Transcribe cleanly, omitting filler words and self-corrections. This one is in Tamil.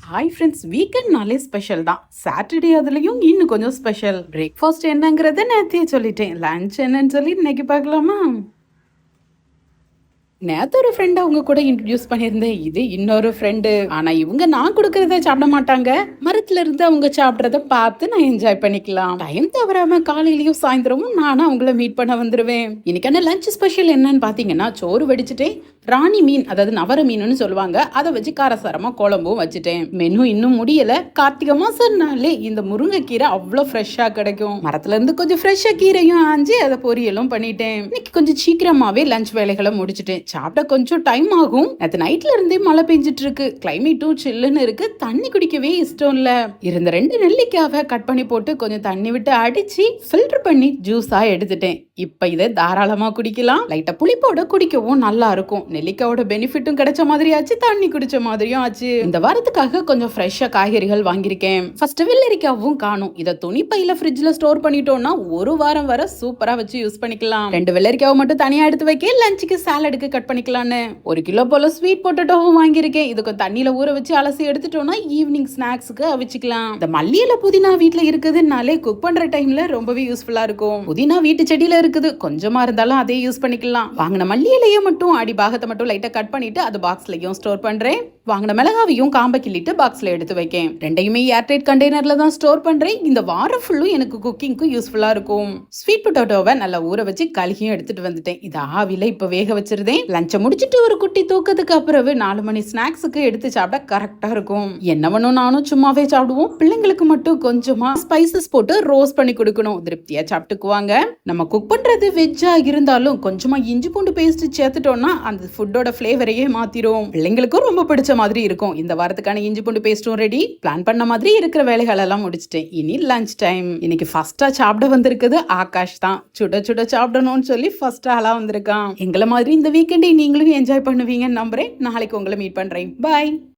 ஹாய் ஃப்ரெண்ட்ஸ், வீக்கெண்ட்னாலே ஸ்பெஷல் தான். சாட்டர்டே அதுலயும் இன்னும் கொஞ்சம் ஸ்பெஷல். பிரேக்ஃபாஸ்ட் என்னங்கிறத நேத்தியே சொல்லிட்டேன். லஞ்ச் என்னன்னு சொல்லி இன்னைக்கு பார்க்கலாமா? நேத்து ஒரு ஃப்ரெண்ட் அவங்க கூட இன்ட்ரடியூஸ் பண்ணியிருந்தேன். இது இன்னொரு ஃப்ரெண்டு. ஆனா இவங்க நான் கொடுக்கறத சாப்பிட மாட்டாங்க. மரத்துல இருந்து அவங்க சாப்பிட்றத பார்த்து நான் என்ஜாய் பண்ணிக்கலாம். டைம் தவறாம காலையிலயும் சாயந்தரமும் நானும் அவங்கள மீட் பண்ண வந்துருவேன். இன்னைக்கான லஞ்ச் ஸ்பெஷல் என்னன்னு பாத்தீங்கன்னா, சோறு வடிச்சுட்டேன். ராணி மீன், அதாவது நவர மீனுன்னு சொல்லுவாங்க, அதை வச்சு காரசாரமா குழம்பும் வச்சுட்டேன். மெனு இன்னும் முடியல. கார்த்திகை மாசம்னாலே இந்த முருங்கைக்கீரை அவ்வளோ ஃப்ரெஷ்ஷா கிடைக்கும். மரத்துல இருந்து கொஞ்சம் ஃப்ரெஷ்ஷா கீரையும் ஆஞ்சு அதை பொரியலும் பண்ணிட்டேன். இன்னைக்கு கொஞ்சம் சீக்கிரமாவே லஞ்ச் வேலைகளை முடிச்சிட்டேன். சாப்பிட கொஞ்சம் டைம் ஆகும். நேற்று நைட்ல இருந்தே மழை பெஞ்சிட்டு இருக்கு. கிளைமேட்டும் சில்லுன்னு இருக்கு. தண்ணி குடிக்கவே இஷ்டம் இல்ல. இருந்த 2 நெல்லிக்காவை கட் பண்ணி போட்டு கொஞ்சம் தண்ணி விட்டு அடிச்சு ஃபில்டர் பண்ணி ஜூஸா எடுத்துட்டேன். இப்ப இதை தாராளமா குடிக்கலாம். லைட்டா புளிப்போட குடிக்கவும் நல்லா இருக்கும். நெல்லிக்காவோட பெனிஃபிட்டும் கிடைச்ச மாதிரி ஆச்சு, தண்ணி குடிச்ச மாதிரியும் ஆச்சு. இந்த வாரத்துக்காக கொஞ்சம் ஃப்ரெஷ்ஷா காய்கறிகள் வாங்கியிருக்கேன். ஃபர்ஸ்ட் வெள்ளரிக்காவும் காணும். இதை துணி பையில ஃப்ரிட்ஜ்ல ஸ்டோர் பண்ணிட்டோம்னா ஒரு வாரம் வரை சூப்பரா வச்சு யூஸ் பண்ணிக்கலாம். 2 வெள்ளரிக்காவை மட்டும் தனியா எடுத்து வைக்க லஞ்சுக்கு சாலடுக்கு கட் பண்ணிக்கலான்னு 1 கிலோ போல ஸ்வீட் பொட்டேட்டோவும் வாங்கியிருக்கேன். இதுக்கு தண்ணியில ஊற வச்சு அலசி எடுத்துட்டோம்னா ஈவினிங் ஸ்நாக்ஸுக்கு அவிச்சுக்கலாம். இந்த மல்லியில புதினா வீட்டுல இருக்குதுனாலே குக் பண்ற டைம்ல ரொம்பவே யூஸ்ஃபுல்லா இருக்கும். புதினா வீட்டு செடியில இருக்குது, கொஞ்சமா இருந்தாலும் அதே யூஸ் பண்ணிக்கலாம். வாங்கின மல்லி இலையை மட்டும் அடி பாகத்தை மட்டும் லைட்டா கட் பண்ணிட்டு அது பாக்ஸ்லயும் ஸ்டோர் பண்றேன். வாங்கின மிளகாவையும் காம்ப கிள்ளிட்டு பாக்ஸ்ல எடுத்து வைக்கேன். ரெண்டையுமே ஏர்டைட் கண்டெய்னர்ல தான் ஸ்டோர் பண்றேன். இந்த வாரம் ஃபுல்லும் எனக்கு குக்கிங்க்கு யூஸ்ஃபுல்லா இருக்கும். ஸ்வீட் பொட்டேட்டோவை நல்லா ஊற வச்சு கழுகியும் எடுத்துட்டு வந்துட்டேன். இது ஆவில இப்ப வேக வச்சிருந்தேன். லஞ்ச முடிச்சிட்டு ஒரு குட்டி தூக்கத்துக்கு அப்புறம் 4 மணி ஸ்நாக்ஸுக்கு எடுத்து சாப்பிட கரெக்டா இருக்கும். என்ன வேணும், நானும் சும்மாவே சாப்பிடுவோம். பிள்ளைங்களுக்கு மட்டும் கொஞ்சமா ஸ்பைசஸ் போட்டு ரோஸ்ட் பண்ணி கொடுக்கணும். திருப்தியா சாப்பிட்டுக்குவாங்க. நம்ம குக் பண்றது வெஜ்ஜா இருந்தாலும் கொஞ்சமா இஞ்சி பூண்டு பேஸ்ட் சேர்த்துட்டோம்னா அந்த ஃபுட்டோட ஃபிளேவரையே மாத்திரும். பிள்ளைங்களுக்கும் ரொம்ப பிடிச்ச மாதிரி இருக்கும். இந்த வாரத்துக்கான இஞ்சி பூண்டு பேஸ்டும் ரெடி. பிளான் பண்ண மாதிரி இருக்கிற வேலைகள் எல்லாம் முடிச்சிட்டேன். இனி லஞ்ச் டைம். இன்னைக்கு ஃபர்ஸ்டா சாப்பிட வந்திருக்குது ஆகாஷ் தான். சுட சுட சாப்பிடணும்னு சொல்லி ஃபர்ஸ்ட் ஆளா வந்திருக்கான். எங்களை மாதிரி இந்த வீக்கெண்டை நீங்களும் என்ஜாய் பண்ணுவீங்கன்னு நம்புறேன். நாளைக்கு உங்களை மீட் பண்றேன். பாய்.